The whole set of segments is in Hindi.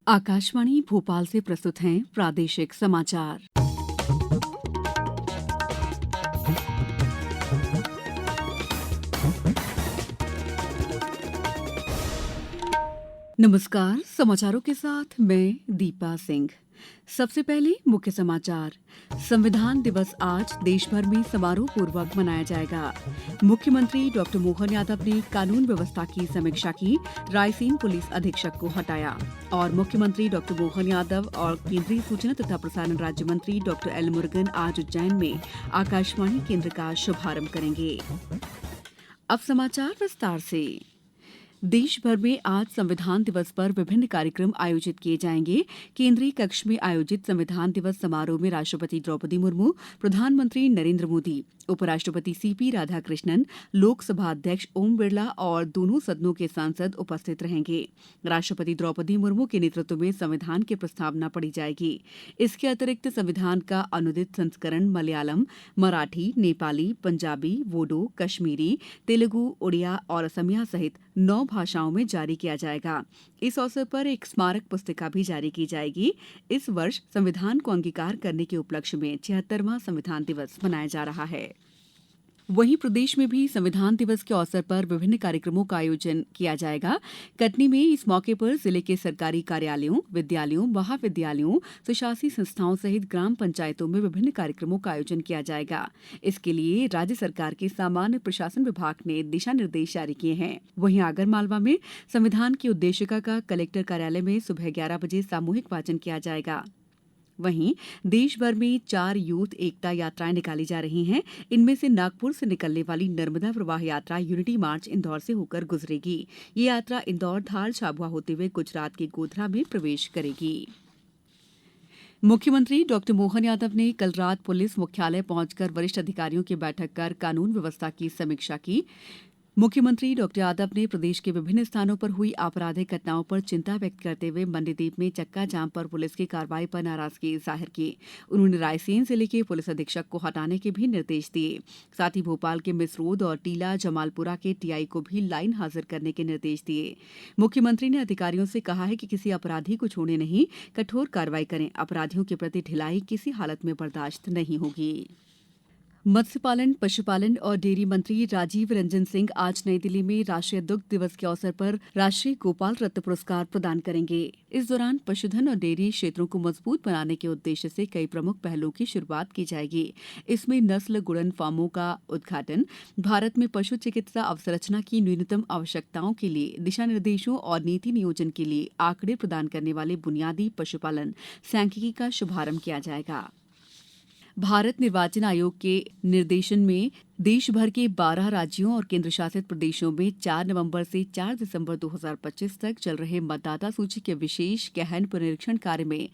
आकाशवाणी भोपाल से प्रस्तुत हैं प्रादेशिक समाचार। नमस्कार, समाचारों के साथ मैं दीपा सिंह। सबसे पहले मुख्य समाचार। संविधान दिवस आज देश भर में समारोह पूर्वक मनाया जाएगा। मुख्यमंत्री डॉक्टर मोहन यादव ने कानून व्यवस्था की समीक्षा की, रायसेन पुलिस अधीक्षक को हटाया। और मुख्यमंत्री डॉक्टर मोहन यादव और केंद्रीय सूचना तथा प्रसारण राज्य मंत्री डॉक्टर एल मुरुगन आज उज्जैन में आकाशवाणी केंद्र का शुभारंभ करेंगे। अब समाचार विस्तार से। देश भर में आज संविधान दिवस पर विभिन्न कार्यक्रम आयोजित किए जाएंगे। केंद्रीय कक्ष में आयोजित संविधान दिवस समारोह में राष्ट्रपति द्रौपदी मुर्मू, प्रधानमंत्री नरेंद्र मोदी, उपराष्ट्रपति सीपी राधाकृष्णन, लोकसभा अध्यक्ष ओम बिरला और दोनों सदनों के सांसद उपस्थित रहेंगे। राष्ट्रपति द्रौपदी मुर्मू के नेतृत्व में संविधान की प्रस्तावना पढ़ी जाएगी। इसके अतिरिक्त संविधान का अनुदित संस्करण मलयालम, मराठी, नेपाली, पंजाबी, वोडो, कश्मीरी, तेलुगु, उड़िया और असमिया सहित 9 भाषाओं में जारी किया जाएगा। इस अवसर पर एक स्मारक पुस्तिका भी जारी की जाएगी। इस वर्ष संविधान को अंगीकार करने के उपलक्ष्य में 76वां संविधान दिवस मनाया जा रहा है। वहीं प्रदेश में भी संविधान दिवस के अवसर पर विभिन्न कार्यक्रमों का आयोजन किया जाएगा। कटनी में इस मौके पर जिले के सरकारी कार्यालयों, विद्यालयों, महाविद्यालयों, स्वशासी संस्थाओं सहित ग्राम पंचायतों में विभिन्न कार्यक्रमों का आयोजन किया जाएगा। इसके लिए राज्य सरकार के सामान्य प्रशासन विभाग ने दिशा निर्देश जारी किए हैं। वहीं आगरमालवा में संविधान की उद्देशिका का कलेक्टर कार्यालय में सुबह 11 बजे सामूहिक वाचन किया जाएगा। वहीं देश भर में 4 यूथ एकता यात्राएं निकाली जा रही हैं। इनमें से नागपुर से निकलने वाली नर्मदा प्रवाह यात्रा यूनिटी मार्च इंदौर से होकर गुजरेगी। ये यात्रा इंदौर, धार, झाबुआ होते हुए गुजरात के गोधरा में प्रवेश करेगी। मुख्यमंत्री डॉक्टर मोहन यादव ने कल रात पुलिस मुख्यालय पहुंचकर वरिष्ठ अधिकारियों की बैठक कर कानून व्यवस्था की समीक्षा की। मुख्यमंत्री डॉक्टर यादव ने प्रदेश के विभिन्न स्थानों पर हुई आपराधिक घटनाओं पर चिंता व्यक्त करते हुए मंडीदीप में चक्का जाम पर पुलिस की कार्रवाई पर नाराजगी जाहिर की। उन्होंने रायसेन जिले के पुलिस अधीक्षक को हटाने के भी निर्देश दिए। साथ ही भोपाल के मिसरोद और टीला जमालपुरा के टीआई को भी लाइन हाजिर करने के निर्देश दिए। मुख्यमंत्री ने अधिकारियों से कहा है कि किसी अपराधी को छोड़े नहीं, कठोर कार्रवाई करें। अपराधियों के प्रति ढिलाई किसी हालत में बर्दाश्त नहीं होगी। मत्स्य पालन, पशुपालन और डेयरी मंत्री राजीव रंजन सिंह आज नई दिल्ली में राष्ट्रीय दुग्ध दिवस के अवसर पर राष्ट्रीय गोपाल रत्न पुरस्कार प्रदान करेंगे। इस दौरान पशुधन और डेयरी क्षेत्रों को मजबूत बनाने के उद्देश्य से कई प्रमुख पहलों की शुरुआत की जाएगी। इसमें नस्ल गुणन फार्मों का उद्घाटन, भारत में पशु चिकित्सा अवसंरचना की न्यूनतम आवश्यकताओं के लिए दिशा निर्देशों और नीति नियोजन के लिए आंकड़े प्रदान करने वाले बुनियादी पशुपालन सांख्यिकी का शुभारंभ किया जाएगा। भारत निर्वाचन आयोग के निर्देशन में देश भर के 12 राज्यों और केंद्र शासित प्रदेशों में 4 नवंबर से 4 दिसंबर 2025 तक चल रहे मतदाता सूची के विशेष गहन पुनरीक्षण कार्य में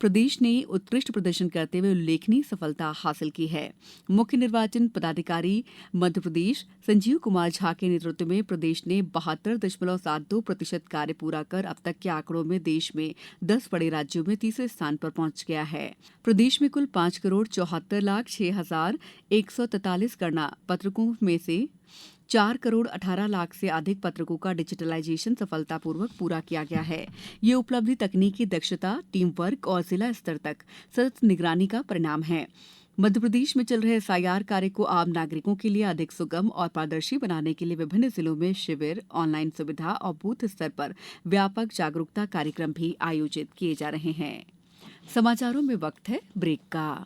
प्रदेश ने उत्कृष्ट प्रदर्शन करते हुए उल्लेखनीय सफलता हासिल की है। मुख्य निर्वाचन पदाधिकारी मध्य प्रदेश संजीव कुमार झा के नेतृत्व में प्रदेश ने 72.72% कार्य पूरा कर अब तक के आंकड़ों में देश में 10 बड़े राज्यों में तीसरे स्थान पर पहुंच गया है। प्रदेश में कुल 5,74,06,143 गणना पत्रकों में से 4,18,00,000 से अधिक पत्रकों का डिजिटलाइजेशन सफलतापूर्वक पूरा किया गया है। ये उपलब्धि तकनीकी दक्षता, टीम वर्क और जिला स्तर तक सतत निगरानी का परिणाम है। मध्यप्रदेश में चल रहे एसआईआर कार्य को आम नागरिकों के लिए अधिक सुगम और पारदर्शी बनाने के लिए विभिन्न जिलों में शिविर, ऑनलाइन सुविधा और बूथ स्तर पर व्यापक जागरूकता कार्यक्रम भी आयोजित किए जा रहे हैं। समाचारों में वक्त है ब्रेक का।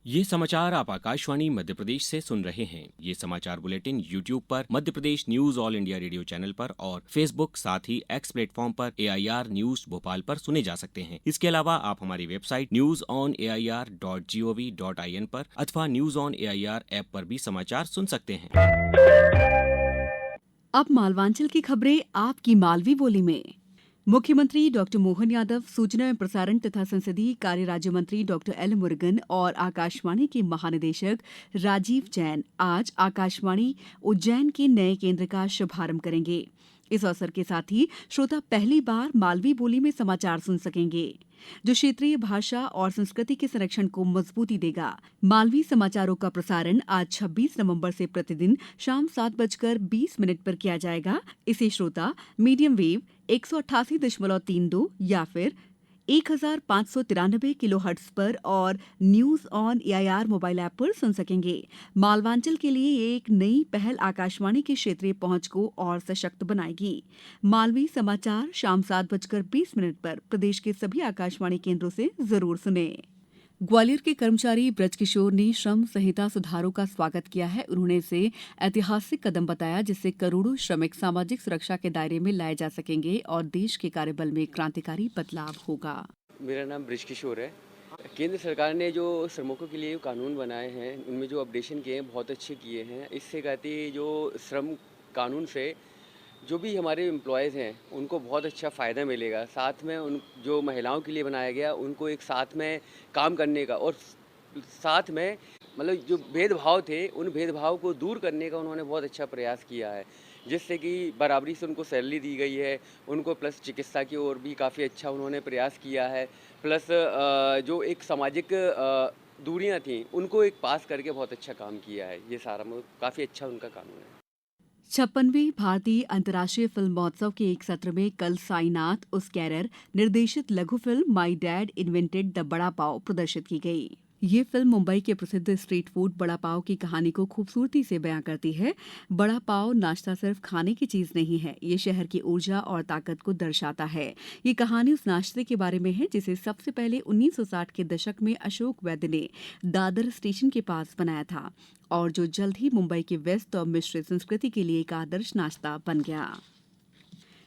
ये समाचार आप आकाशवाणी मध्य प्रदेश से सुन रहे हैं। ये समाचार बुलेटिन YouTube पर Madhya Pradesh news All India Radio channel पर और Facebook साथ ही X प्लेटफॉर्म पर AIR न्यूज भोपाल पर सुने जा सकते हैं। इसके अलावा आप हमारी वेबसाइट newsonair.gov.in पर अथवा न्यूज ऑन AIR ऐप पर भी समाचार सुन सकते हैं। अब मालवांचल की खबरें आपकी मालवी बोली में। मुख्यमंत्री डॉक्टर मोहन यादव, सूचना एवं प्रसारण तथा संसदीय कार्य राज्य मंत्री डॉक्टर एल मुरुगन और आकाशवाणी के महानिदेशक राजीव जैन आज आकाशवाणी उज्जैन के नए केंद्र का शुभारंभ करेंगे। इस अवसर के साथ ही श्रोता पहली बार मालवी बोली में समाचार सुन सकेंगे। जो क्षेत्रीय भाषा और संस्कृति के संरक्षण को मजबूती देगा। मालवी समाचारों का प्रसारण आज 26 नवंबर से प्रतिदिन शाम 7:20 पर किया जाएगा। इसे श्रोता मीडियम वेव 188.32 या फिर 1593 किलोहर्ट्ज पर और news on AIR mobile app पर सुन सकेंगे। मालवांचल के लिए ये एक नई पहल आकाशवाणी की क्षेत्रीय पहुंच को और सशक्त बनाएगी। मालवी समाचार शाम 7:20 पर प्रदेश के सभी आकाशवाणी केंद्रों से जरूर सुने। ग्वालियर के कर्मचारी ब्रजकिशोर ने श्रम संहिता सुधारों का स्वागत किया है। उन्होंने इसे ऐतिहासिक कदम बताया जिससे करोड़ों श्रमिक सामाजिक सुरक्षा के दायरे में लाए जा सकेंगे और देश के कार्यबल में क्रांतिकारी बदलाव होगा। मेरा नाम ब्रजकिशोर है। केंद्र सरकार ने जो श्रमिकों के लिए कानून बनाए हैं उनमें जो अपडेशन किए हैं बहुत अच्छे किए हैं। इससे कहती जो श्रम कानून से जो भी हमारे एम्प्लॉयज़ हैं उनको बहुत अच्छा फ़ायदा मिलेगा। साथ में उन जो महिलाओं के लिए बनाया गया उनको एक साथ में काम करने का और साथ में मतलब जो भेदभाव थे उन भेदभाव को दूर करने का उन्होंने बहुत अच्छा प्रयास किया है, जिससे कि बराबरी से उनको सैलरी दी गई है। उनको प्लस चिकित्सा की ओर भी काफ़ी अच्छा उन्होंने प्रयास किया है। प्लस जो एक सामाजिक दूरियां थीं उनको एक पास करके बहुत अच्छा काम किया है। ये सारा काफ़ी अच्छा उनका कानून है। 56वीं भारतीय अंतर्राष्ट्रीय फिल्म महोत्सव के एक सत्र में कल साईनाथ उस्कैरर निर्देशित लघु film my dad invented the बड़ा पाव प्रदर्शित की गई। ये फिल्म मुंबई के प्रसिद्ध स्ट्रीट फूड बड़ा पाव की कहानी को खूबसूरती से बयां करती है। बड़ा पाव नाश्ता सिर्फ खाने की चीज नहीं है, ये शहर की ऊर्जा और ताकत को दर्शाता है। ये कहानी उस नाश्ते के बारे में है जिसे सबसे पहले 1960 के दशक में अशोक वैद्य ने दादर स्टेशन के पास बनाया था और जो जल्द ही मुंबई के व्यस्त और मिश्रित संस्कृति के लिए एक आदर्श नाश्ता बन गया।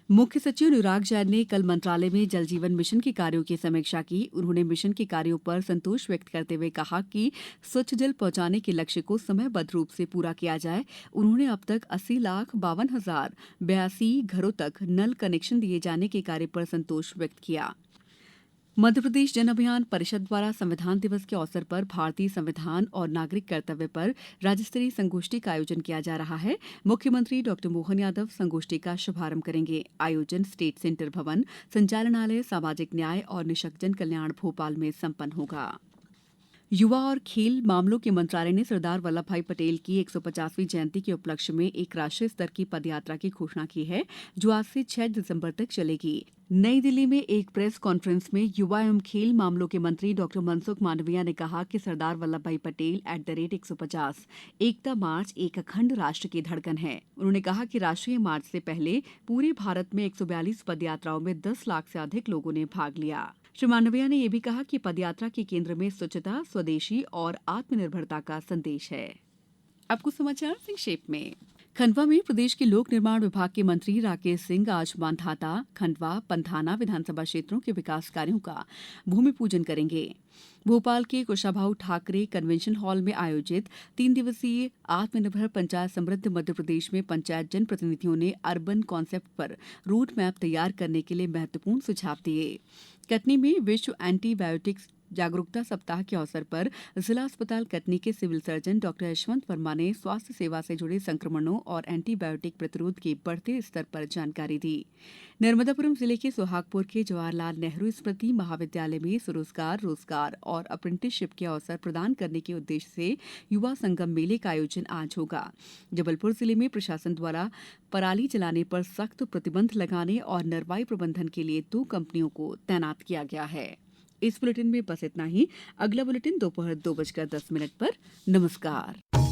मुख्य सचिव अनुराग जैन ने कल मंत्रालय में जल जीवन मिशन के कार्यों की समीक्षा की। उन्होंने मिशन के कार्यों पर संतोष व्यक्त करते हुए कहा कि स्वच्छ जल पहुंचाने के लक्ष्य को समयबद्ध रूप से पूरा किया जाए। उन्होंने अब तक 80,52,082 घरों तक नल कनेक्शन दिए जाने के कार्य पर संतोष व्यक्त किया। मध्यप्रदेश जन अभियान परिषद द्वारा संविधान दिवस के अवसर पर भारतीय संविधान और नागरिक कर्तव्य पर राज्यस्तरीय संगोष्ठी का आयोजन किया जा रहा है। मुख्यमंत्री डॉक्टर मोहन यादव संगोष्ठी का शुभारंभ करेंगे। आयोजन स्टेट सेंटर भवन, संचालनालय, सामाजिक न्याय और निःशक्तजन कल्याण भोपाल में संपन्न होगा। युवा और खेल मामलों के मंत्रालय ने सरदार वल्लभ भाई पटेल की 150वीं जयंती के उपलक्ष्य में एक राष्ट्रीय स्तर की पदयात्रा की घोषणा की है जो आज से 6 दिसंबर तक चलेगी। नई दिल्ली में एक प्रेस कॉन्फ्रेंस में युवा एवं खेल मामलों के मंत्री डॉक्टर मनसुख मांडविया ने कहा कि सरदार वल्लभ भाई पटेल @150 एकता मार्च एक अखंड राष्ट्र की धड़कन है। उन्होंने कहा कि राष्ट्रीय मार्च से पहले पूरे भारत में 142 पदयात्राओं में 10 लाख से अधिक लोगों ने भाग लिया। श्री मांडविया ने यह भी कहा कि पदयात्रा के केंद्र में स्वच्छता, स्वदेशी और आत्मनिर्भरता का संदेश है। अब कुछ समाचार संक्षेप में। खंडवा में प्रदेश के लोक निर्माण विभाग के मंत्री राकेश सिंह आज मांधाता, खंडवा, पंधाना विधानसभा क्षेत्रों के विकास कार्यों का भूमि पूजन करेंगे। भोपाल के कुशाभाऊ ठाकरे कन्वेंशन हॉल में आयोजित 3 दिवसीय आत्मनिर्भर पंचायत समृद्ध मध्य प्रदेश में पंचायत जनप्रतिनिधियों ने अर्बन कॉन्सेप्ट पर रोड मैप तैयार करने के लिए महत्वपूर्ण सुझाव दिए। कटनी में विश्व एंटीबायोटिक्स जागरूकता सप्ताह के अवसर पर जिला अस्पताल कटनी के civil surgeon doctor Yashwant Varma ने स्वास्थ्य सेवा से जुड़े संक्रमणों और एंटीबायोटिक प्रतिरोध के बढ़ते स्तर पर जानकारी दी। नर्मदापुरम जिले के सोहागपुर के जवाहरलाल नेहरू स्मृति महाविद्यालय में स्वरोजगार, रोजगार और अप्रेंटिसशिप के अवसर प्रदान करने के उद्देश्य से युवा संगम मेले का आयोजन आज होगा। जबलपुर जिले में प्रशासन द्वारा पराली जलाने पर सख्त प्रतिबंध लगाने और नरवाई प्रबंधन के लिए 2 कंपनियों को तैनात किया गया है। इस बुलेटिन में बस इतना ही। अगला बुलेटिन दोपहर 2:10 पर। नमस्कार।